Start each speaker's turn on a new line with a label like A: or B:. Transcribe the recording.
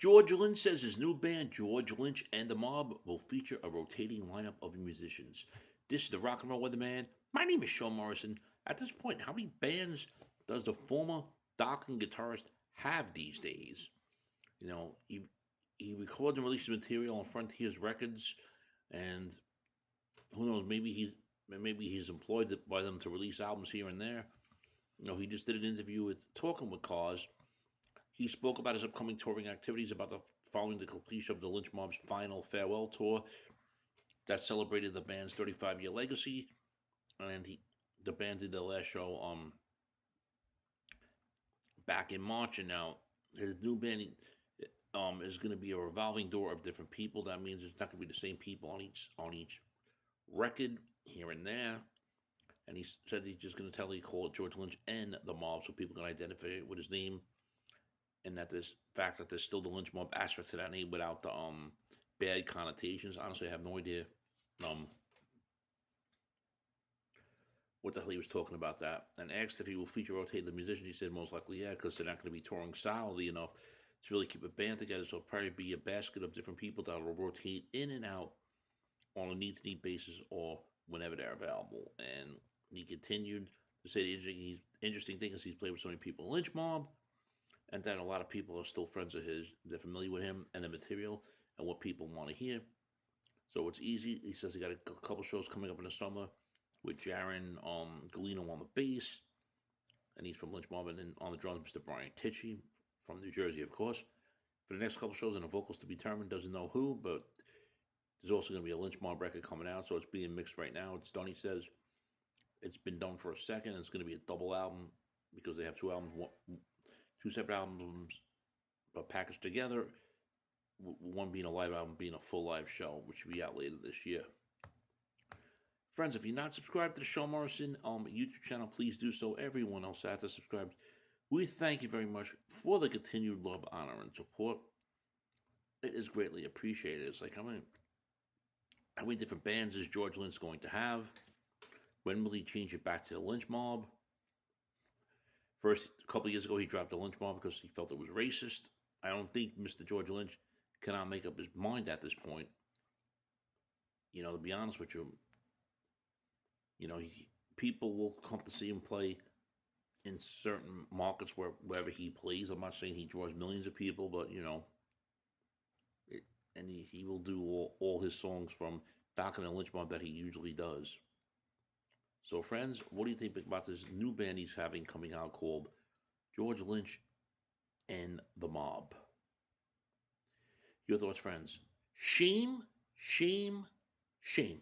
A: George Lynch says his new band, George Lynch and the Mob, will feature a rotating lineup of musicians. This is the Rock and Roll Weatherman. My name is Sean Morrison. At this point, how many bands does the former Dokken guitarist have these days? You know, he records and releases material on Frontiers Records, and who knows, maybe he's employed by them to release albums here and there. You know, he just did an interview with Talking with Cars. He spoke about his upcoming touring activities following the completion of the Lynch Mob's final farewell tour that celebrated the band's 35-year legacy. And the band did their last show back in March, and now his new band is going to be a revolving door of different people. That means it's not going to be the same people on each record here and there. And he said he's just going to call it George Lynch and the Mob, so people can identify it with his name, and that there's still the Lynch Mob aspect to that name without the bad connotations. Honestly, I have no idea what the hell he was talking about that. And asked if he will feature rotate the musicians. He said most likely yeah, because they're not going to be touring solidly enough to really keep a band together. So it'll probably be a basket of different people that will rotate in and out on a need-to-need basis or whenever they're available. And he continued to say the interesting thing is he's played with so many people in Lynch Mob, and that a lot of people are still friends of his. They're familiar with him and the material and what people want to hear. So it's easy. He says he got a couple shows coming up in the summer with Jaron Galino on the bass, and he's from Lynch Mob, and then on the drums, Mr. Brian Tichy from New Jersey, of course. For the next couple shows, and the vocals to be determined, doesn't know who, but there's also going to be a Lynch Mob record coming out, so it's being mixed right now. It's done, he says. It's been done for a second. It's going to be a double album because they have two separate albums packaged together. One being a live album, being a full live show, which will be out later this year. Friends, if you're not subscribed to the Sean Morrison YouTube channel, please do so. Everyone else out there subscribed. We thank you very much for the continued love, honor, and support. It is greatly appreciated. It's like how many different bands is George Lynch going to have? When will he change it back to the Lynch Mob? First, a couple years ago, he dropped the Lynch Mob because he felt it was racist. I don't think Mr. George Lynch cannot make up his mind at this point. You know, to be honest with you, people will come to see him play in certain markets wherever he plays. I'm not saying he draws millions of people, but he will do all his songs from Dokken and Lynch Mob that he usually does. So, friends, what do you think about this new band he's having coming out called George Lynch and the Mob? Your thoughts, friends? Shame, shame, shame.